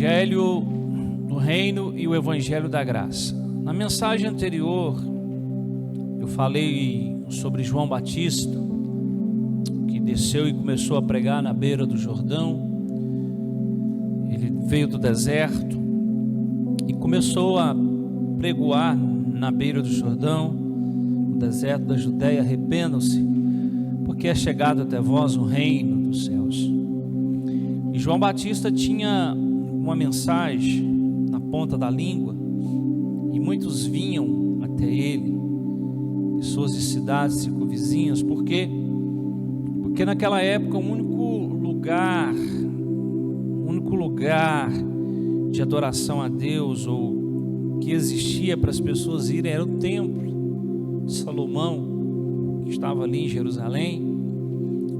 Evangelho do Reino e o Evangelho da Graça. Na mensagem anterior, eu falei sobre João Batista, que desceu e começou a pregar na beira do Jordão. Ele veio do deserto e começou a pregoar na beira do Jordão, no deserto da Judéia: arrependam-se, porque é chegado até vós o reino dos céus. E João Batista tinha uma mensagem na ponta da língua, e muitos vinham até ele, pessoas de cidades circunvizinhas. Por quê? Porque naquela época o único lugar de adoração a Deus, ou que existia para as pessoas irem, era o templo de Salomão, que estava ali em Jerusalém,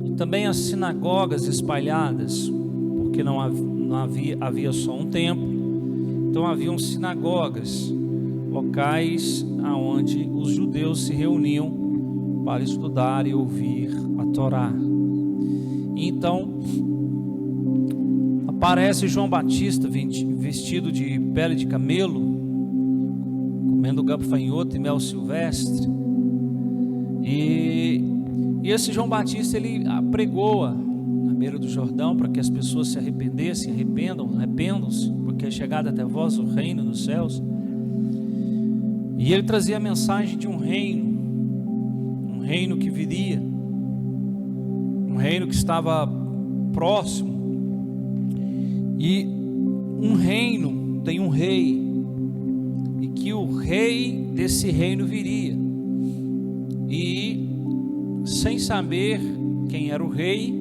e também as sinagogas espalhadas, porque não havia só um templo. Então haviam sinagogas, locais aonde os judeus se reuniam para estudar e ouvir a Torá. Então aparece João Batista vestido de pele de camelo, comendo gafanhoto e mel silvestre. E esse João Batista, ele pregou na beira do Jordão para que as pessoas se arrependessem. Arrependam-se, porque é chegado até vós o reino dos céus. E ele trazia a mensagem de um reino que viria, um reino que estava próximo. E um reino tem um rei, e que o rei desse reino viria. E sem saber quem era o rei,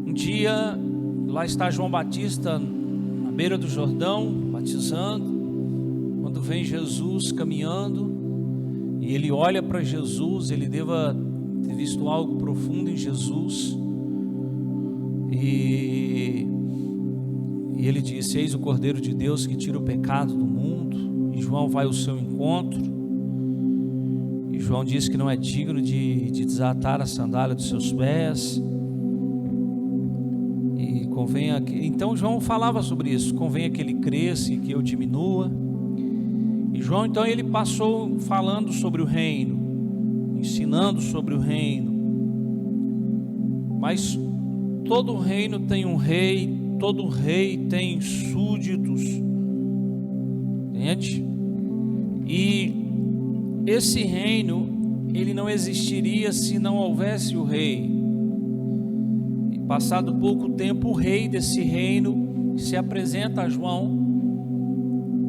um dia lá está João Batista na beira do Jordão, batizando, quando vem Jesus caminhando, e ele olha para Jesus. Ele deva ter visto algo profundo em Jesus, e ele disse: eis o Cordeiro de Deus que tira o pecado do mundo. E João vai ao seu encontro, e João diz que não é digno de desatar a sandália dos seus pés. E então João falava sobre isso: convém que ele cresça e que eu diminua. E João então ele passou falando sobre o reino, ensinando sobre o reino. Mas todo reino tem um rei, todo rei tem súditos, entende? E esse reino, ele não existiria se não houvesse o rei. E passado pouco tempo, o rei desse reino se apresenta a João,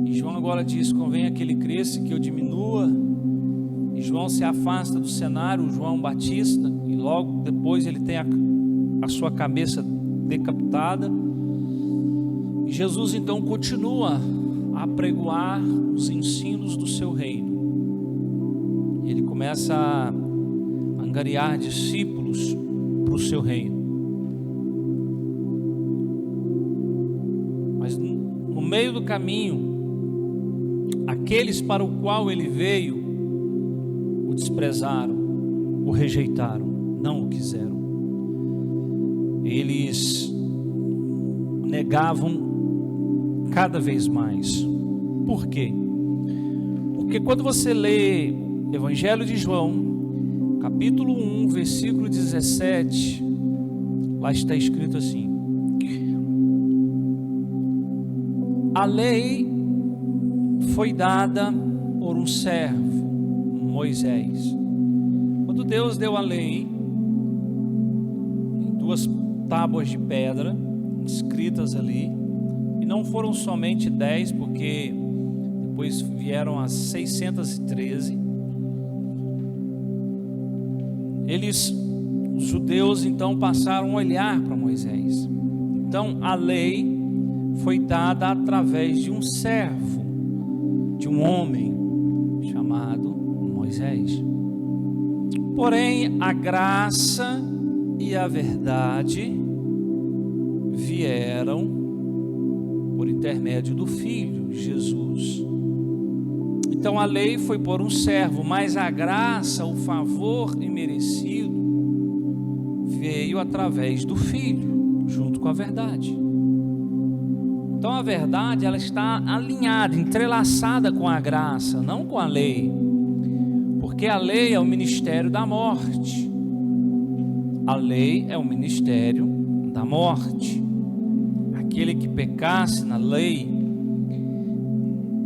e João agora diz: convém que ele cresça e que eu diminua. E João se afasta do cenário, João Batista, e logo depois ele tem a sua cabeça decapitada. E Jesus então continua a pregoar os ensinos do seu reino. Ele começa a angariar discípulos para o seu reino. Mas no meio do caminho, aqueles para o qual ele veio o desprezaram, o rejeitaram, não o quiseram. Eles negavam cada vez mais. Por quê? Porque quando você lê Evangelho de João, capítulo 1, versículo 17, lá está escrito assim: a lei foi dada por um servo, Moisés. Quando Deus deu a lei em duas tábuas de pedra escritas ali, e não foram somente 10, porque depois vieram as 613. Os judeus então passaram a olhar para Moisés. Então a lei foi dada através de um servo, de um homem chamado Moisés. Porém a graça e a verdade vieram por intermédio do Filho Jesus. Então a lei foi por um servo, mas a graça, o favor imerecido, veio através do Filho, junto com a verdade. Então a verdade, ela está alinhada, entrelaçada com a graça, não com a lei. Porque a lei é o ministério da morte. A lei é o ministério da morte. Aquele que pecasse na lei,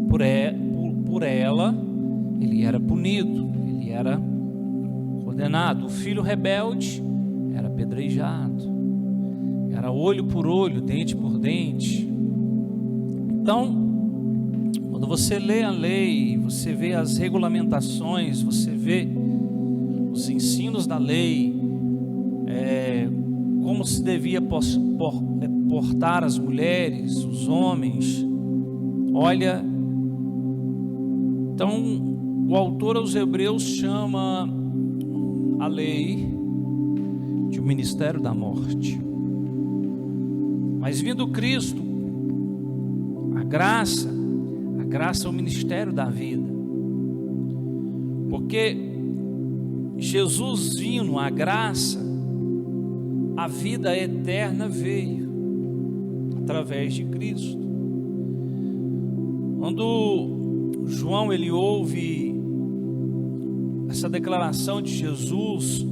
por ela, ele era punido, ele era condenado. O filho rebelde era apedrejado, era olho por olho, dente por dente. Então, quando você lê a lei, você vê as regulamentações, você vê os ensinos da lei, como se devia portar as mulheres, os homens. Olha, então o autor aos Hebreus chama a lei de o ministério da morte. Mas vindo Cristo, a graça é o ministério da vida. Porque Jesus vindo, a graça, a vida eterna veio através de Cristo. Quando João ele ouve essa declaração de Jesus,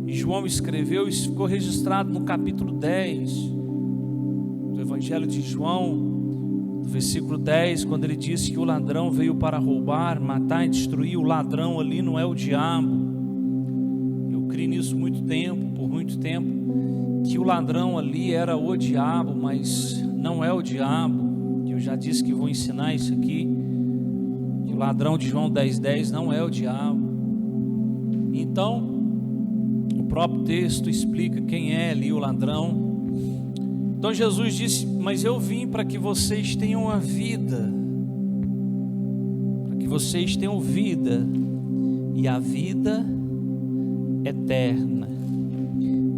e João escreveu, isso ficou registrado no capítulo 10 do Evangelho de João, no versículo 10, quando ele disse que o ladrão veio para roubar, matar e destruir. O ladrão ali não é o diabo. Eu criei nisso por muito tempo, que o ladrão ali era o diabo, mas não é o diabo. Eu já disse que vou ensinar isso aqui, que o ladrão de João 10:10 não é o diabo. Então, o próprio texto explica quem é ali o ladrão. Então Jesus disse: mas eu vim para que vocês tenham a vida, para que vocês tenham vida, e a vida eterna.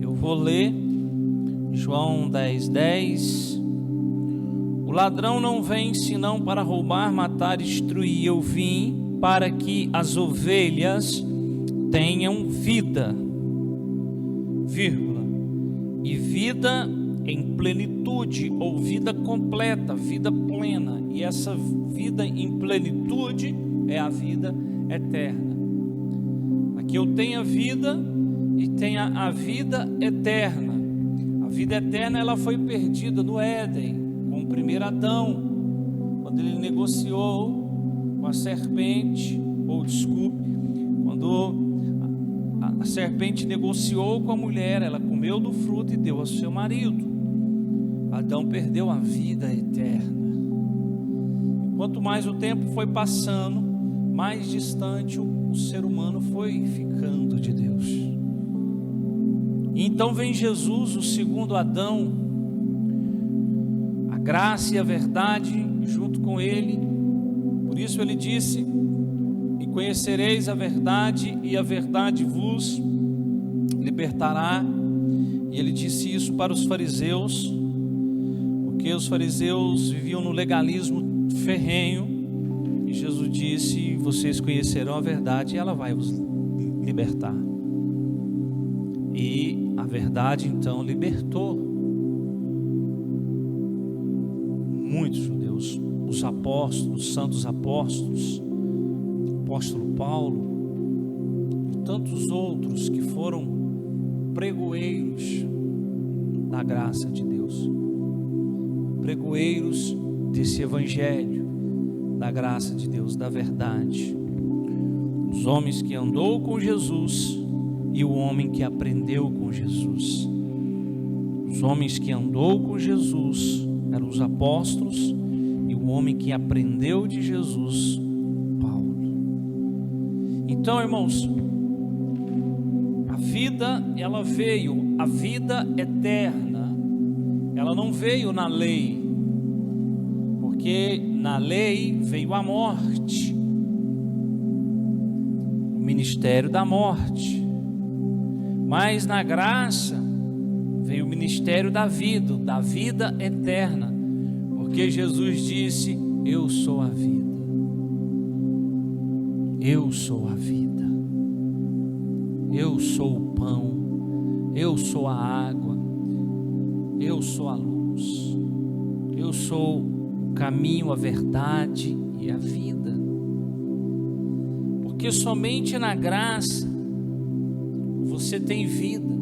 Eu vou ler João 10:10. O ladrão não vem senão para roubar, matar e destruir. Eu vim para que as ovelhas tenham vida, vírgula, e vida em plenitude, ou vida completa, vida plena. E essa vida em plenitude é a vida eterna. Aqui eu tenho a vida e tenho a vida eterna. A vida eterna, ela foi perdida no Éden, com o primeiro Adão, quando ele negociou com a serpente, quando a serpente negociou com a mulher, ela comeu do fruto e deu ao seu marido. Adão perdeu a vida eterna. Quanto mais o tempo foi passando, mais distante o ser humano foi ficando de Deus. E então vem Jesus, o segundo Adão, a graça e a verdade junto com ele. Por isso ele disse: e conhecereis a verdade, e a verdade vos libertará. E ele disse isso para os fariseus, porque os fariseus viviam no legalismo ferrenho. E Jesus disse: vocês conhecerão a verdade e ela vai vos libertar. E a verdade então libertou muitos judeus, os apóstolos, os santos apóstolos, o apóstolo Paulo e tantos outros que foram pregoeiros da graça de Deus, pregoeiros desse evangelho da graça de Deus, da verdade. Os homens que andou com Jesus e o homem que aprendeu com Jesus. Os homens que andou com Jesus eram os apóstolos, e o homem que aprendeu de Jesus, Paulo. Então, irmãos, a vida, ela veio, a vida eterna, ela não veio na lei, porque na lei veio a morte, o ministério da morte. Mas na graça veio o ministério da vida eterna, porque Jesus disse: eu sou a vida, eu sou a vida, eu sou o pão, eu sou a água, eu sou a luz, eu sou o caminho, a verdade e a vida. Porque somente na graça você tem vida.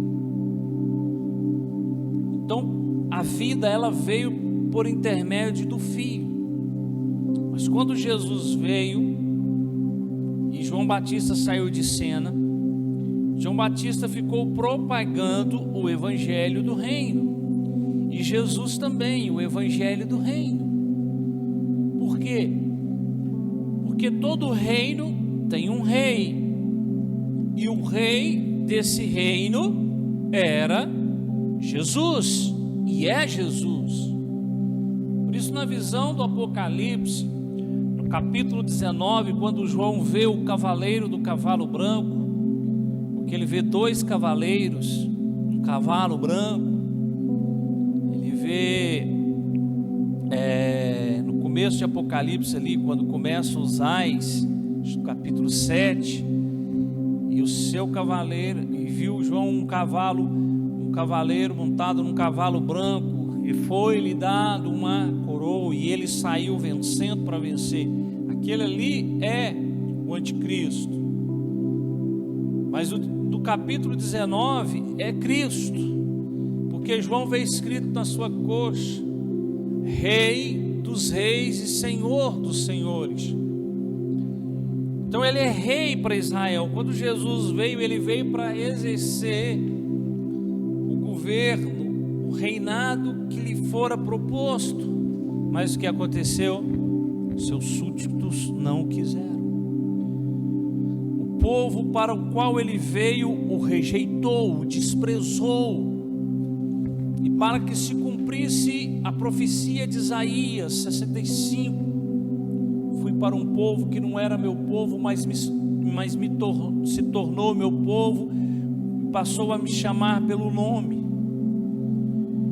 Então, a vida ela veio por intermédio do Filho. Mas quando Jesus veio e João Batista saiu de cena, João Batista ficou propagando o evangelho do reino. E Jesus também, o evangelho do reino. Por quê? Porque todo reino tem um rei. E o rei desse reino era Jesus. E é Jesus. Por isso, na visão do Apocalipse, no capítulo 19, quando João vê o cavaleiro do cavalo branco, porque ele vê dois cavaleiros, um cavalo branco, ele vê no começo de Apocalipse ali, quando começam os ais, no capítulo 7, e o seu cavaleiro, e viu João um cavaleiro montado num cavalo branco, e foi-lhe dado uma coroa, e ele saiu vencendo para vencer. Aquele ali é o anticristo. Mas do capítulo 19 é Cristo, porque João vê escrito na sua coxa: Rei dos reis e Senhor dos senhores. Então ele é rei para Israel. Quando Jesus veio, ele veio para exercer o governo, o reinado que lhe fora proposto. Mas o que aconteceu? Seus súditos não o quiseram. O povo para o qual ele veio o rejeitou, o desprezou. E para que se cumprisse a profecia de Isaías 65, fui para um povo que não era meu povo, mas se tornou meu povo, passou a me chamar pelo nome.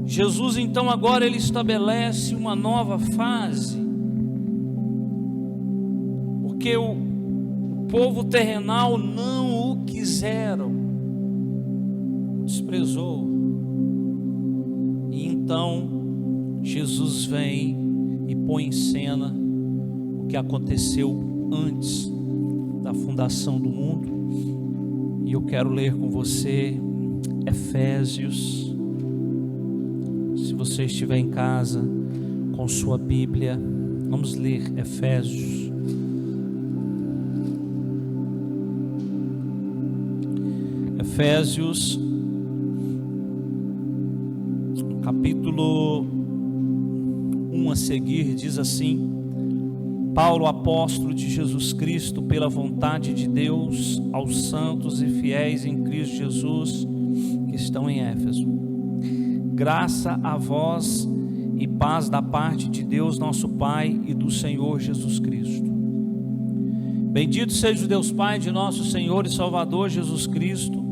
Jesus então agora ele estabelece uma nova fase, porque o povo terrenal não o quiseram, desprezou. E então Jesus vem e põe em cena o que aconteceu antes da fundação do mundo. E eu quero ler com você Efésios. Se você estiver em casa com sua Bíblia, vamos ler Efésios. Efésios, capítulo 1 a seguir, diz assim: Paulo, apóstolo de Jesus Cristo, pela vontade de Deus, aos santos e fiéis em Cristo Jesus, que estão em Éfeso. Graça a vós e paz da parte de Deus nosso Pai e do Senhor Jesus Cristo. Bendito seja o Deus Pai de nosso Senhor e Salvador Jesus Cristo,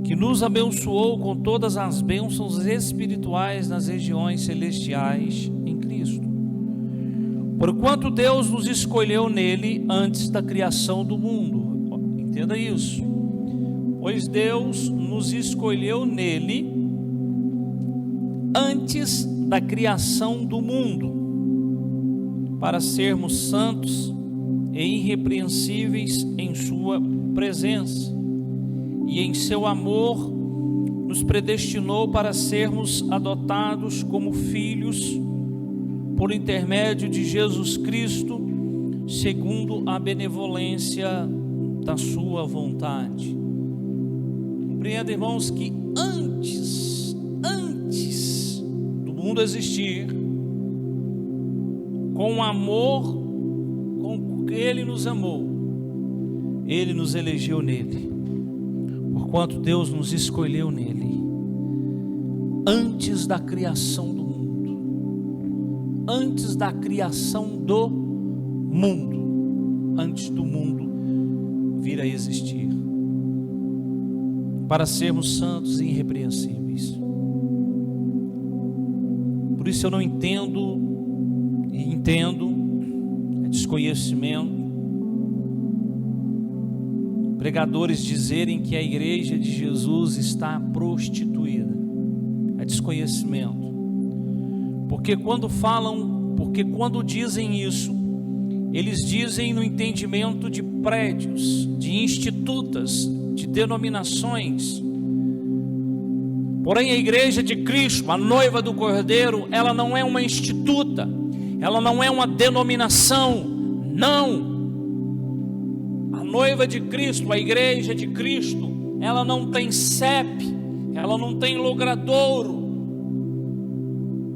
que nos abençoou com todas as bênçãos espirituais nas regiões celestiais em Cristo. Porquanto Deus nos escolheu nele antes da criação do mundo. Entenda isso. Pois Deus nos escolheu nele antes da criação do mundo, para sermos santos e irrepreensíveis em sua presença. E em seu amor nos predestinou para sermos adotados como filhos por intermédio de Jesus Cristo, segundo a benevolência da sua vontade. Compreenda, irmãos, que antes do mundo existir, com o amor com que Ele nos amou, Ele nos elegeu nele. Porquanto Deus nos escolheu nele, antes da criação do mundo, antes da criação do mundo, antes do mundo vir a existir, para sermos santos e irrepreensíveis. Por isso eu não entendo, é desconhecimento, pregadores dizerem que a igreja de Jesus está prostituída. É desconhecimento. Porque quando dizem isso, eles dizem no entendimento de prédios, de institutas, de denominações. Porém, a igreja de Cristo, a noiva do Cordeiro, ela não é uma instituta, ela não é uma denominação, não. A noiva de Cristo, a igreja de Cristo, ela não tem CEP, ela não tem logradouro,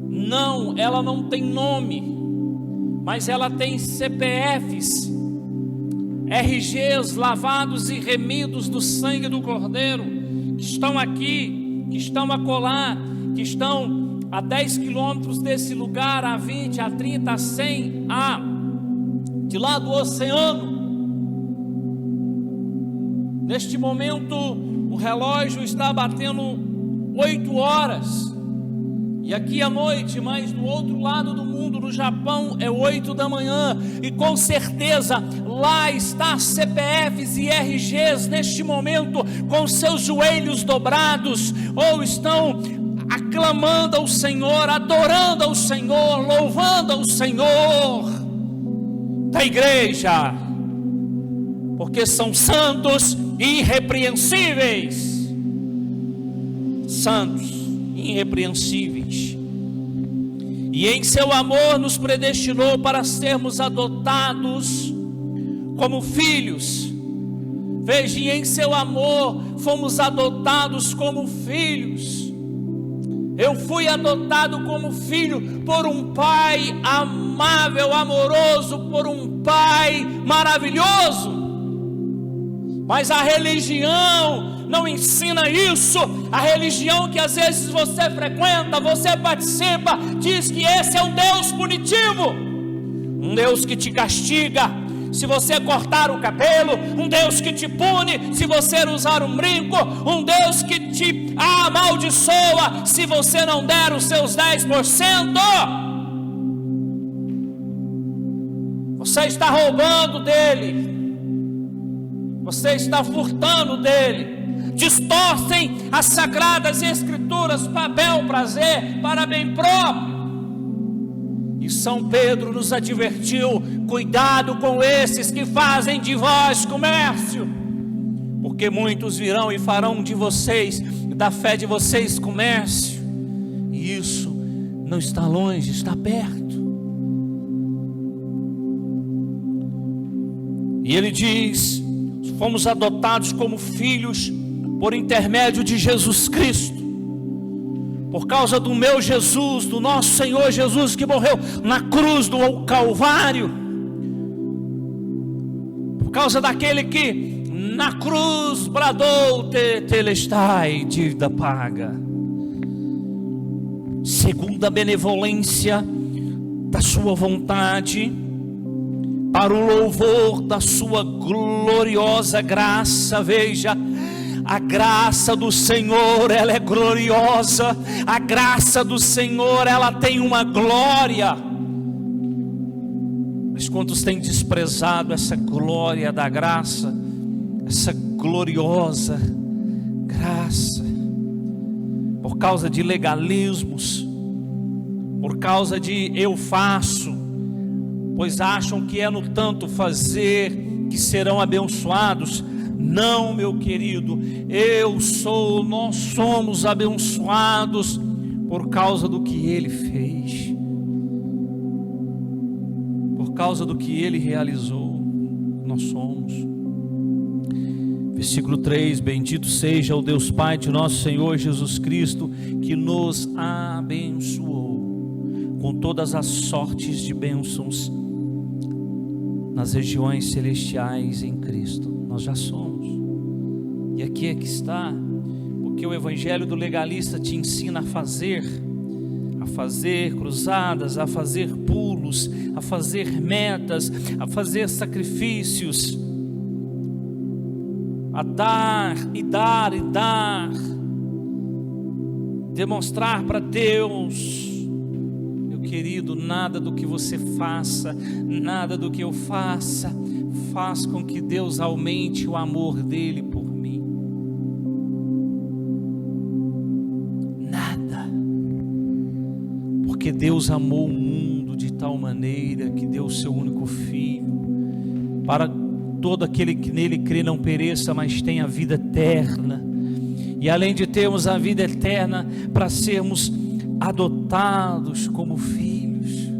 não, ela não tem nome, mas ela tem CPFs, RGs lavados e remidos do sangue do Cordeiro, que estão aqui, que estão acolá, que estão a 10 quilômetros desse lugar, a 20, a 30, a 100, de lá do oceano. Neste momento, o relógio está batendo 8 horas, e aqui à noite, mas do outro lado do mundo, no Japão, é 8 da manhã, e com certeza lá está CPFs e RGs neste momento, com seus joelhos dobrados, ou estão aclamando ao Senhor, adorando ao Senhor, louvando ao Senhor da igreja, porque são santos e irrepreensíveis, santos e irrepreensíveis, e em seu amor nos predestinou para sermos adotados como filhos. Veja, e em seu amor fomos adotados como filhos. Eu fui adotado como filho por um pai amável, amoroso, por um pai maravilhoso. Mas a religião não ensina isso. A religião que às vezes você frequenta, você participa, diz que esse é um Deus punitivo, um Deus que te castiga se você cortar o cabelo, um Deus que te pune se você usar um brinco, um Deus que te amaldiçoa se você não der os seus 10%. Você está roubando dele, você está furtando dele. Distorcem as sagradas escrituras para bel prazer, para bem próprio. E São Pedro nos advertiu: cuidado com esses que fazem de vós comércio, porque muitos virão e farão de vocês, da fé de vocês, comércio. E isso não está longe, está perto. E ele diz: fomos adotados como filhos por intermédio de Jesus Cristo, por causa do meu Jesus, do nosso Senhor Jesus, que morreu na cruz do Calvário, por causa daquele que na cruz bradou: tetelestai, dívida paga, segundo a benevolência da sua vontade, para o louvor da sua gloriosa graça. Veja, a graça do Senhor, ela é gloriosa. A graça do Senhor, ela tem uma glória. Mas quantos têm desprezado essa glória da graça, essa gloriosa graça, por causa de legalismos, por causa de eu faço, pois acham que é no tanto fazer que serão abençoados. Não, meu querido, nós somos abençoados por causa do que Ele fez, por causa do que Ele realizou. Nós somos. Versículo 3: bendito seja o Deus Pai de nosso Senhor Jesus Cristo, que nos abençoou com todas as sortes de bênçãos nas regiões celestiais em Cristo. Nós já somos. E aqui é que está, porque o evangelho do legalista te ensina a fazer cruzadas, a fazer pulos, a fazer metas, a fazer sacrifícios, a dar e dar e dar, demonstrar para Deus: meu querido, nada do que você faça, nada do que eu faça, faz com que Deus aumente o amor dele por mim. Porque Deus amou o mundo de tal maneira que deu o seu único Filho, para todo aquele que nele crê não pereça, mas tenha vida eterna. E além de termos a vida eterna, para sermos adotados como filhos.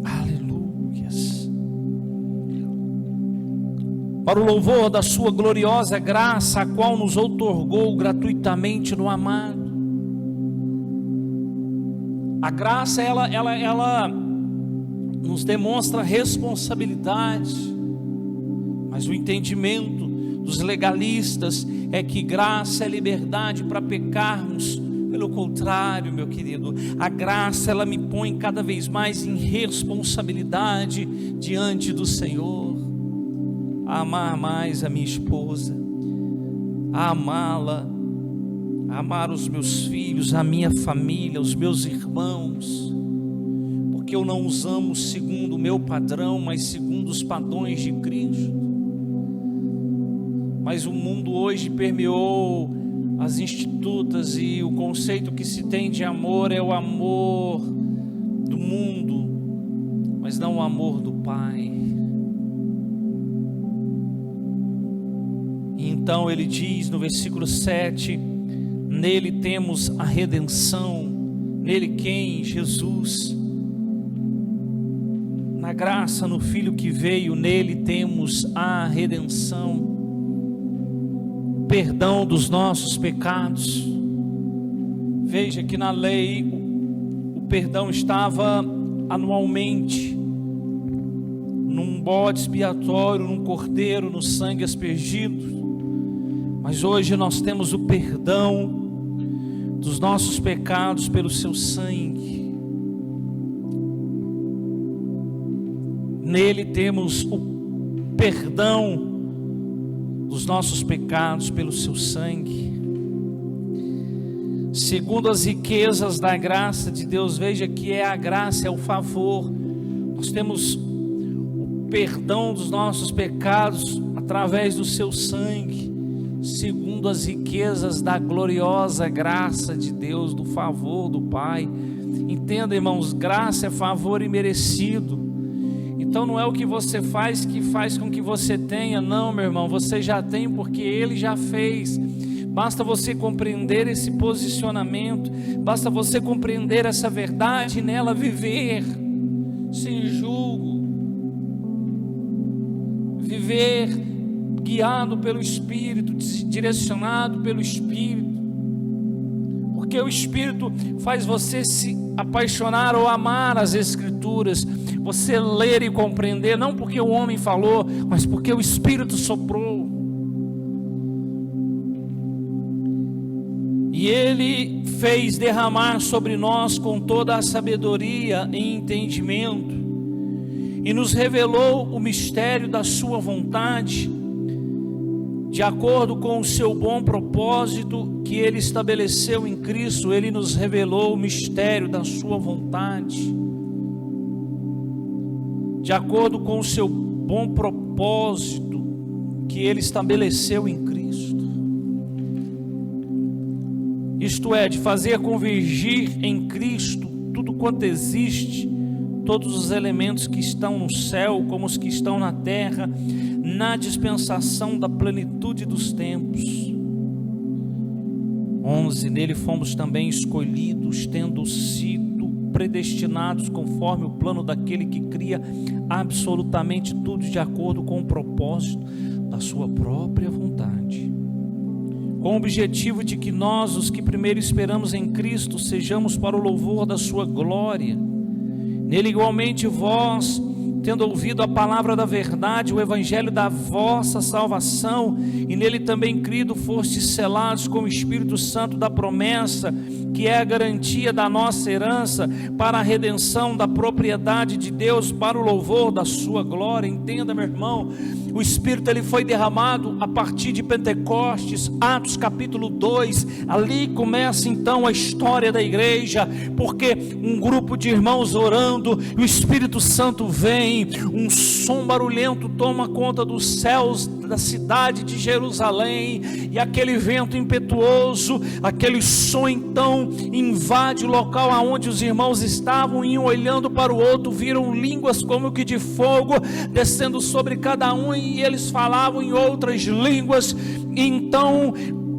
Aleluias. Para o louvor da sua gloriosa graça, a qual nos outorgou gratuitamente no amado. A graça, ela nos demonstra responsabilidade, mas o entendimento dos legalistas é que graça é liberdade para pecarmos. Pelo contrário, meu querido, a graça ela me põe cada vez mais em responsabilidade diante do Senhor, a amar mais a minha esposa, a amá-la, a amar os meus filhos, a minha família, os meus irmãos, porque eu não os amo segundo o meu padrão, mas segundo os padrões de Cristo. Mas o mundo hoje permeou as institutas e o conceito que se tem de amor é o amor do mundo, mas não o amor do Pai. E então ele diz no versículo 7, nele temos a redenção. Nele quem? Jesus. Na graça, no Filho que veio, nele temos a redenção. Perdão dos nossos pecados. Veja que na lei o perdão estava anualmente, num bode expiatório, num cordeiro, no sangue aspergido. Mas hoje nós temos o perdão dos nossos pecados pelo seu sangue. Nele temos o perdão dos nossos pecados pelo seu sangue, segundo as riquezas da graça de Deus. Veja que é a graça, é o favor. Nós temos o perdão dos nossos pecados através do seu sangue, segundo as riquezas da gloriosa graça de Deus, do favor do Pai. Entenda, irmãos, graça é favor imerecido. Então não é o que você faz que faz com que você tenha, não, meu irmão, você já tem porque Ele já fez. Basta você compreender esse posicionamento, basta você compreender essa verdade e nela viver, sem julgo, viver guiado pelo Espírito, direcionado pelo Espírito, porque o Espírito faz você se apaixonar ou amar as Escrituras, você ler e compreender, não porque o homem falou, mas porque o Espírito soprou. E Ele fez derramar sobre nós com toda a sabedoria e entendimento, e nos revelou o mistério da sua vontade, de acordo com o seu bom propósito que Ele estabeleceu em Cristo. Ele nos revelou o mistério da sua vontade, de acordo com o seu bom propósito que Ele estabeleceu em Cristo. Isto é, de fazer convergir em Cristo tudo quanto existe, todos os elementos que estão no céu como os que estão na terra, na dispensação da plenitude dos tempos. 11. Nele fomos também escolhidos, tendo sido predestinados conforme o plano daquele que cria absolutamente tudo de acordo com o propósito da sua própria vontade, com o objetivo de que nós, os que primeiro esperamos em Cristo, sejamos para o louvor da sua glória. Nele igualmente vós, tendo ouvido a palavra da verdade, o evangelho da vossa salvação, e nele também crido, fostes selados com o Espírito Santo da promessa, que é a garantia da nossa herança, para a redenção da propriedade de Deus, para o louvor da sua glória. Entenda, meu irmão, o Espírito ele foi derramado a partir de Pentecostes, Atos capítulo 2, ali começa então a história da igreja, porque um grupo de irmãos orando, o Espírito Santo vem, um som barulhento toma conta dos céus, da cidade de Jerusalém, e aquele vento impetuoso, aquele som então invade o local aonde os irmãos estavam, e um olhando para o outro, viram línguas como que de fogo descendo sobre cada um, e eles falavam em outras línguas. E então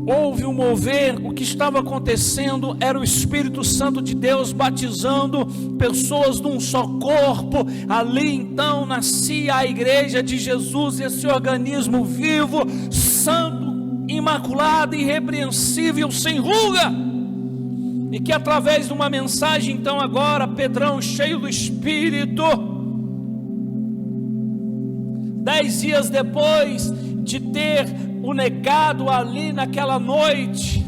houve um mover. O que estava acontecendo era o Espírito Santo de Deus batizando pessoas num só corpo. Ali então nascia a igreja de Jesus, esse organismo vivo, santo, imaculado, irrepreensível, sem ruga, e que através de uma mensagem, então agora Pedrão, cheio do Espírito, 10 dias depois de ter o negado ali naquela noite,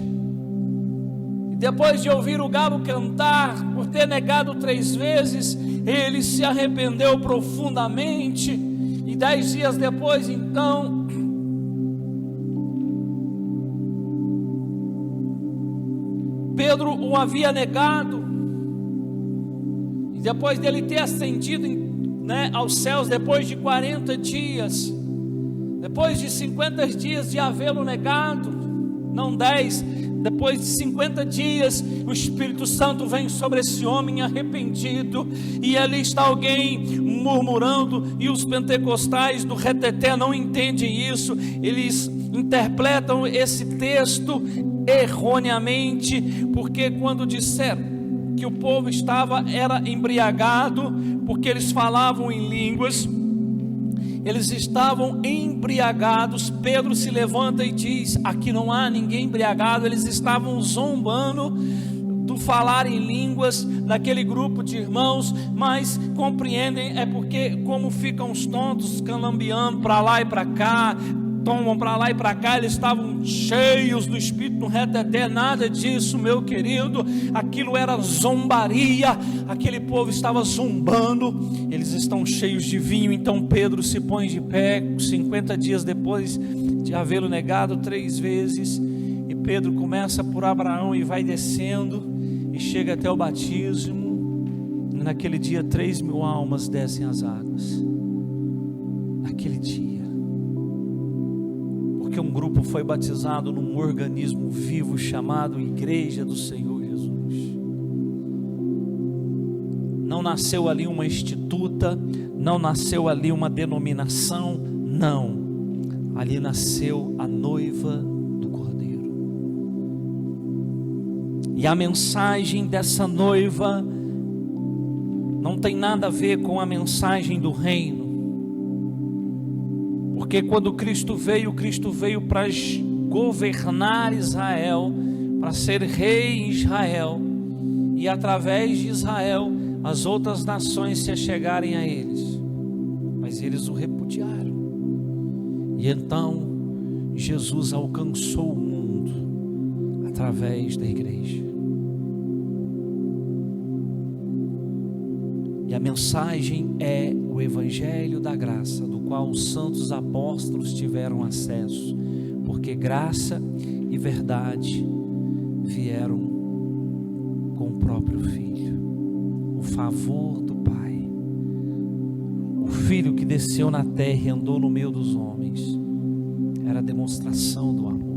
e depois de ouvir o galo cantar, por ter negado 3 vezes, ele se arrependeu profundamente. E 10 dias depois, então, Pedro o havia negado, e depois dele ter ascendido aos céus, depois de 40 dias, depois de 50 dias de havê-lo negado, não 10, depois de 50 dias, o Espírito Santo vem sobre esse homem arrependido, e ali está alguém murmurando, e os pentecostais do reteté não entendem isso, eles interpretam esse texto erroneamente, porque quando disseram que o povo era embriagado, porque eles falavam em línguas, eles estavam embriagados. Pedro se levanta e diz: aqui não há ninguém embriagado. Eles estavam zombando do falar em línguas daquele grupo de irmãos, mas compreendem, é porque como ficam os tontos calambeando para lá e para cá, tomam para lá e para cá, eles estavam cheios do Espírito, no reteté. Nada disso, meu querido, aquilo era zombaria, aquele povo estava zombando, eles estão cheios de vinho. Então Pedro se põe de pé, 50 dias depois de havê-lo negado 3 vezes, e Pedro começa por Abraão e vai descendo, e chega até o batismo, e naquele dia 3.000 almas descem as águas, naquele dia, porque um grupo foi batizado num organismo vivo chamado Igreja do Senhor Jesus. Não nasceu ali uma instituta, não nasceu ali uma denominação, não, ali nasceu a noiva do Cordeiro. E a mensagem dessa noiva não tem nada a ver com a mensagem do reino, porque quando Cristo veio para governar Israel, para ser rei em Israel, e através de Israel as outras nações se achegarem a eles, mas eles o repudiaram. E então Jesus alcançou o mundo através da igreja. E a mensagem é o Evangelho da graça, do qual os santos apóstolos tiveram acesso, porque graça e verdade vieram com o próprio Filho, o favor do Pai, o Filho que desceu na terra e andou no meio dos homens, era a demonstração do amor.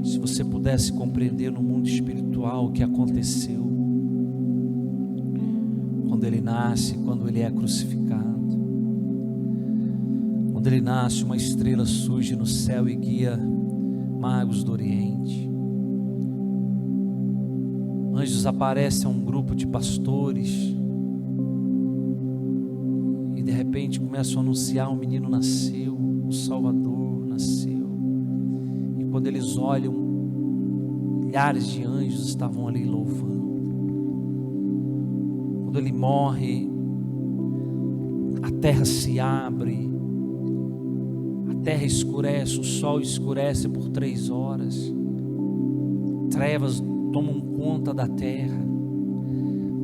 Se você pudesse compreender no mundo espiritual o que aconteceu quando ele nasce, quando ele é crucificado, quando ele nasce, uma estrela surge no céu e guia magos do Oriente, anjos aparecem a um grupo de pastores e de repente começam a anunciar: um menino nasceu, um Salvador nasceu. E quando eles olham, milhares de anjos estavam ali louvando. Quando ele morre, a terra se abre, a terra escurece, o sol escurece por 3 horas, trevas tomam conta da terra.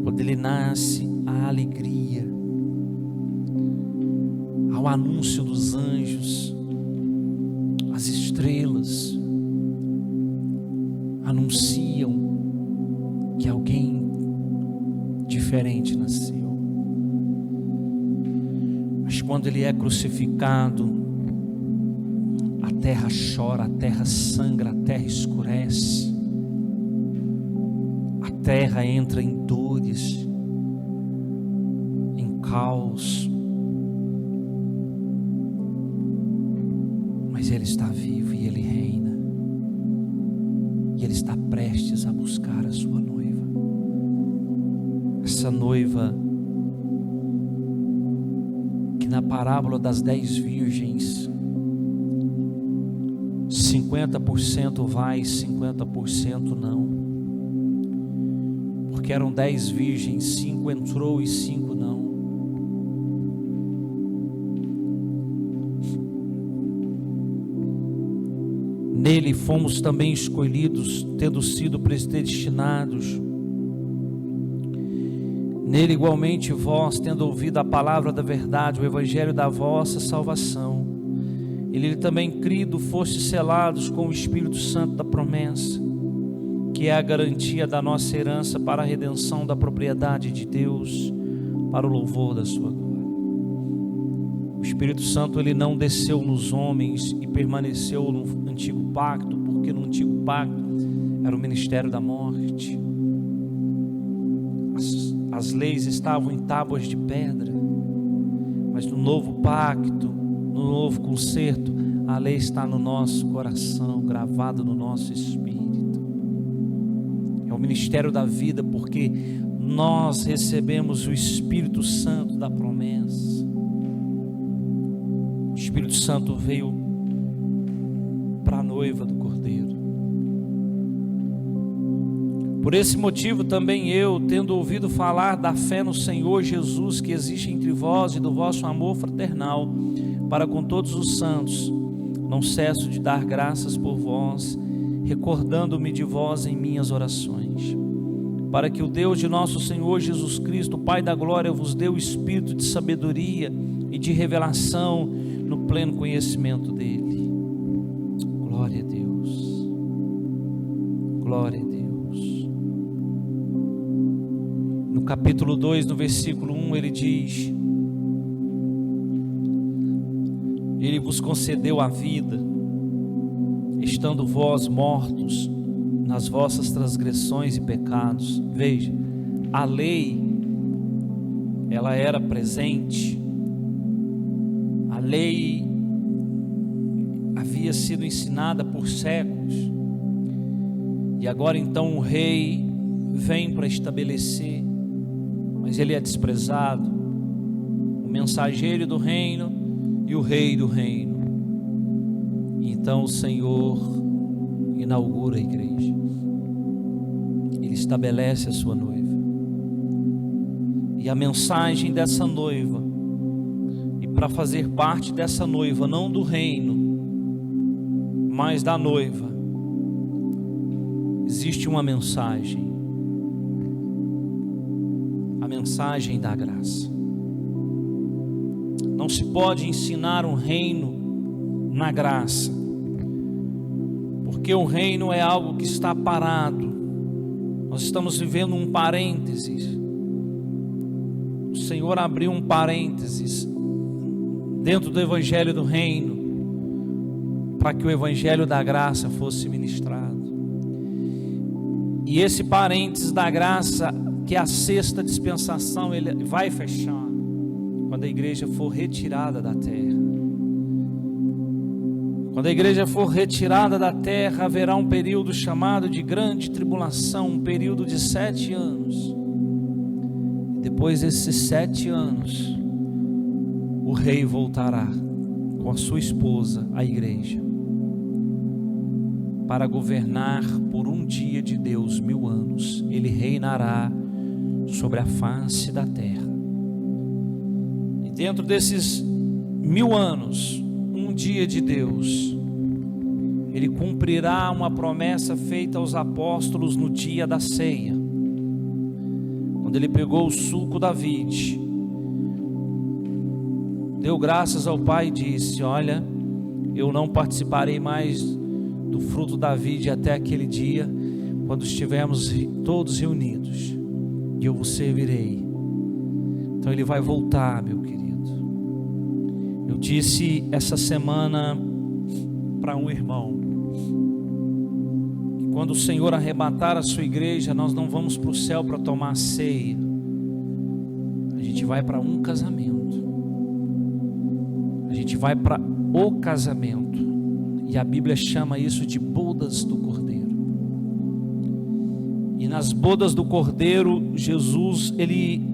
Quando ele nasce, a alegria, ao anúncio dos anjos, as estrelas anunciam que alguém diferente nasceu. quando ele é crucificado, a terra chora, a terra sangra, a terra escurece, a terra entra em dores, em caos, mas ele está vivo e ele reina, e ele está prestes a buscar a sua noiva. Essa noiva que na parábola das 10 virgens, 50% vai, 50% não, porque eram 10 virgens, 5 entrou e 5 não. Nele fomos também escolhidos, tendo sido predestinados. Nele igualmente vós, tendo ouvido a palavra da verdade, o evangelho da vossa salvação, ele também crido, fostes selados com o Espírito Santo da promessa, que é a garantia da nossa herança para a redenção da propriedade de Deus, para o louvor da sua glória. O Espírito Santo, ele não desceu nos homens e permaneceu no antigo pacto, porque no antigo pacto era o ministério da morte. As leis estavam em tábuas de pedra, mas no novo pacto, no novo concerto, a lei está no nosso coração, gravada no nosso espírito. É o ministério da vida, porque nós recebemos o Espírito Santo da promessa. O Espírito Santo veio para a noiva do Cordeiro. Por esse motivo também eu, tendo ouvido falar da fé no Senhor Jesus que existe entre vós e do vosso amor fraternal para com todos os santos, não cesso de dar graças por vós, recordando-me de vós em minhas orações, para que o Deus de nosso Senhor Jesus Cristo, Pai da glória, vos dê o espírito de sabedoria e de revelação no pleno conhecimento dele. Glória a Deus, glória a Deus. No capítulo 2, no versículo 1, ele diz: ele vos concedeu a vida, estando vós mortos nas vossas transgressões e pecados. Veja, a lei, ela era presente, a lei havia sido ensinada por séculos, e agora então o rei vem para estabelecer, mas ele é desprezado, o mensageiro do reino e o rei do reino. Então o Senhor inaugura a igreja, ele estabelece a sua noiva, e a mensagem dessa noiva, e para fazer parte dessa noiva, não do reino, mas da noiva, existe uma mensagem, a mensagem da graça. Não se pode ensinar um reino na graça, porque o reino é algo que está parado. Nós estamos vivendo um parênteses. O Senhor abriu um parênteses dentro do evangelho do reino, para que o evangelho da graça fosse ministrado. E esse parênteses da graça, que é a sexta dispensação, ele vai fechar quando a igreja for retirada da terra. Quando a igreja for retirada da terra, haverá um período chamado de grande tribulação, um período de 7 anos. E depois desses 7 anos, o rei voltará com a sua esposa, a igreja, para governar por um dia de Deus 1000 anos. Ele reinará sobre a face da terra. E dentro desses 1000 anos, um dia de Deus, ele cumprirá uma promessa feita aos apóstolos no dia da ceia, quando ele pegou o suco da vide, deu graças ao Pai e disse: olha, eu não participarei mais do fruto da vide até aquele dia, quando estivermos todos reunidos, e eu vos servirei. Então ele vai voltar, meu querido, Eu disse essa semana para um irmão que quando o Senhor arrebatar a sua igreja, nós não vamos para o céu para tomar ceia. A gente vai para um casamento. A gente vai para o casamento. E a Bíblia chama isso de bodas do Cordeiro. E nas bodas do Cordeiro, Jesus, ele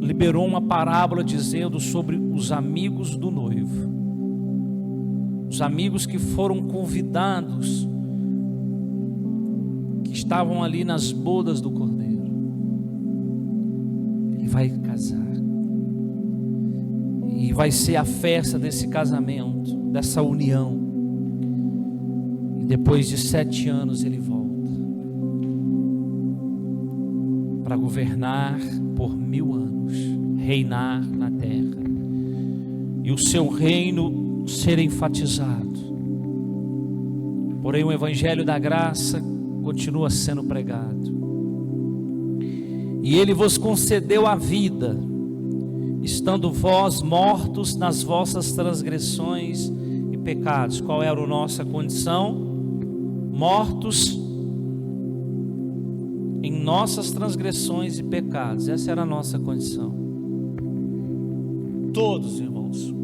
liberou uma parábola dizendo sobre os amigos do noivo. Os amigos que foram convidados, que estavam ali nas bodas do Cordeiro. Ele vai casar. E vai ser a festa desse casamento, dessa união. E depois de 7 anos ele volta para governar por 1000 anos, reinar na terra, e o seu reino ser enfatizado. Porém o evangelho da graça continua sendo pregado. E ele vos concedeu a vida, estando vós mortos nas vossas transgressões e pecados. Qual era a nossa condição? Mortos em nossas transgressões e pecados. Essa era a nossa condição. Todos, irmãos,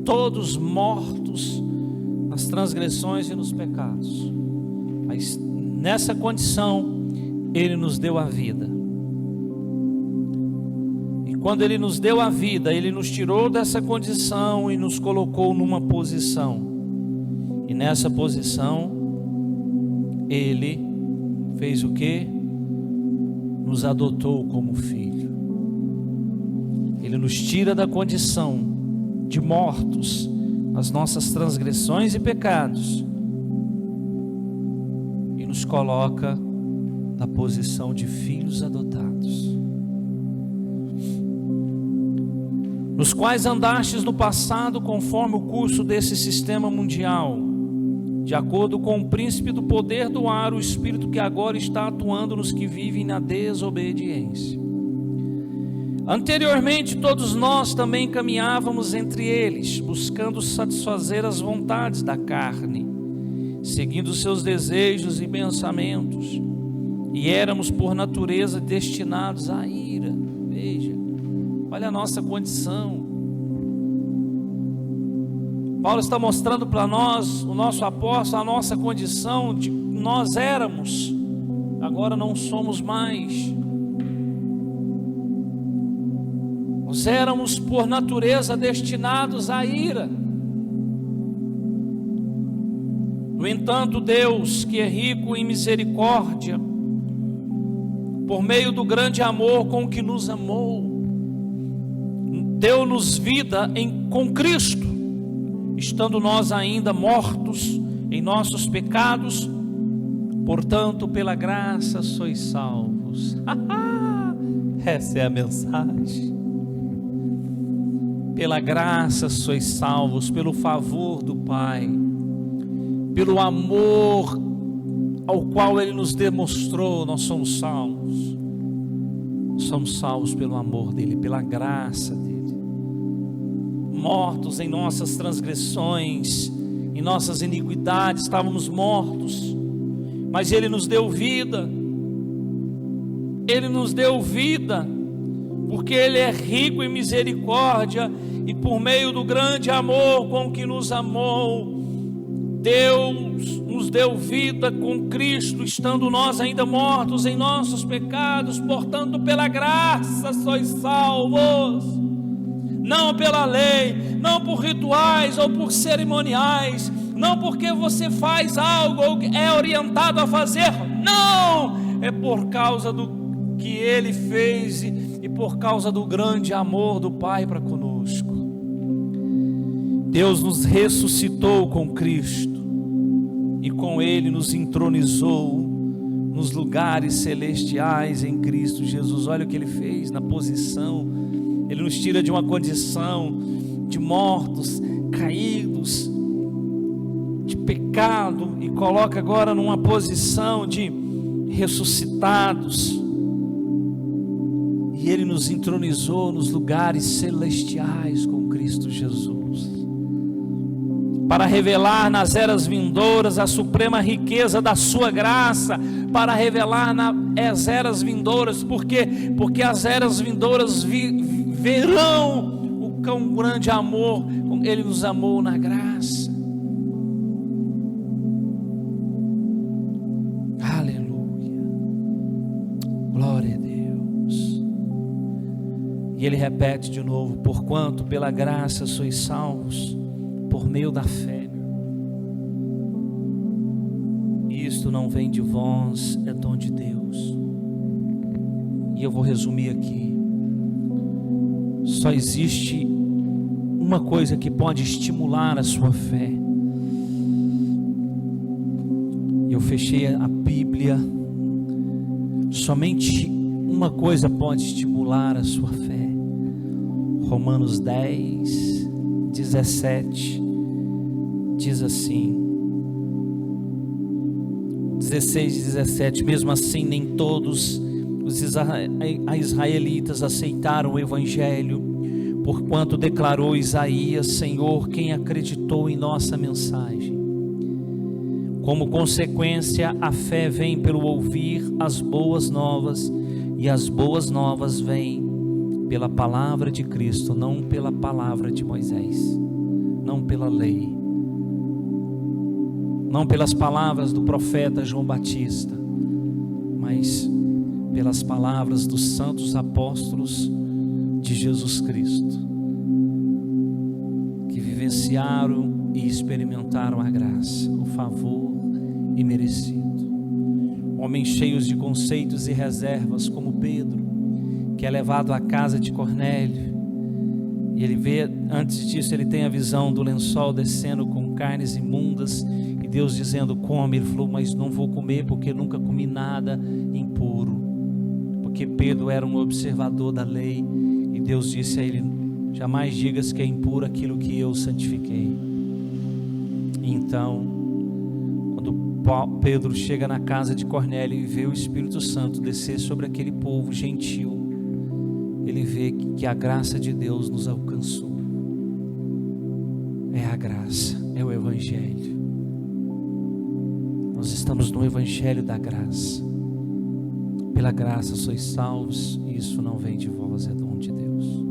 todos mortos nas transgressões e nos pecados. Mas nessa condição ele nos deu a vida. E quando ele nos deu a vida, ele nos tirou dessa condição e nos colocou numa posição. E nessa posição ele fez o quê? Nos adotou como filho. Ele nos tira da condição de mortos nas nossas transgressões e pecados e nos coloca na posição de filhos adotados, nos quais andastes no passado conforme o curso desse sistema mundial, de acordo com o príncipe do poder do ar, o espírito que agora está atuando nos que vivem na desobediência. Anteriormente todos nós também caminhávamos entre eles, buscando satisfazer as vontades da carne, seguindo seus desejos e pensamentos, e éramos por natureza destinados à ira. Veja, olha a nossa condição. Paulo está mostrando para nós, o nosso apóstolo, a nossa condição de nós éramos, agora não somos mais. Nós éramos por natureza destinados à ira. No entanto, Deus, que é rico em misericórdia, por meio do grande amor com que nos amou, deu-nos vida com Cristo, estando nós ainda mortos em nossos pecados. Portanto, pela graça sois salvos. Essa é a mensagem. Pela graça sois salvos, pelo favor do Pai, pelo amor ao qual Ele nos demonstrou, nós somos salvos. Somos salvos pelo amor dEle, pela graça dEle. Mortos em nossas transgressões, em nossas iniquidades, estávamos mortos, mas Ele nos deu vida. Ele nos deu vida, porque Ele é rico em misericórdia, e por meio do grande amor com que nos amou, Deus nos deu vida com Cristo, estando nós ainda mortos em nossos pecados. Portanto, pela graça sois salvos, não pela lei, não por rituais ou por cerimoniais, não porque você faz algo ou é orientado a fazer, não, é por causa do que Ele fez e por causa do grande amor do Pai para conosco. Deus nos ressuscitou com Cristo e com Ele nos entronizou nos lugares celestiais em Cristo Jesus. Olha o que Ele fez na posição. Ele nos tira de uma condição de mortos, caídos, de pecado, e coloca agora numa posição de ressuscitados. E Ele nos entronizou nos lugares celestiais com Cristo Jesus. para revelar nas eras vindouras a suprema riqueza da sua graça, para revelar nas eras vindouras, porque as eras vindouras verão o quão grande amor Ele nos amou na graça. Aleluia, glória a Deus. E Ele repete de novo: porquanto pela graça sois salvos por meio da fé. Isto não vem de vós, é dom de Deus. E eu vou resumir aqui. Só existe uma coisa que pode estimular a sua fé. Eu fechei a Bíblia. Somente uma coisa pode estimular a sua fé. Romanos 10, 17 diz assim, 16 e 17: mesmo assim nem todos os israelitas aceitaram o evangelho, porquanto declarou Isaías: Senhor, quem acreditou em nossa mensagem? Como consequência, a fé vem pelo ouvir as boas novas, e as boas novas vêm pela palavra de Cristo, não pela palavra de Moisés, não pela lei, não pelas palavras do profeta João Batista, mas pelas palavras dos santos apóstolos de Jesus Cristo, que vivenciaram e experimentaram a graça, o favor imerecido. Homens cheios de conceitos e reservas, como Pedro, que é levado à casa de Cornélio, e ele vê, antes disso ele tem a visão do lençol descendo com carnes imundas, e Deus dizendo: come. Ele falou: mas não vou comer, porque nunca comi nada impuro. Porque Pedro era um observador da lei, e Deus disse a ele: jamais digas que é impuro aquilo que eu santifiquei. Então, quando Pedro chega na casa de Cornélio e vê o Espírito Santo descer sobre aquele povo gentil, ele vê que a graça de Deus nos alcançou. É a graça, é o Evangelho. Nós estamos no Evangelho da graça. Pela graça sois salvos, e isso não vem de vós, é dom de Deus.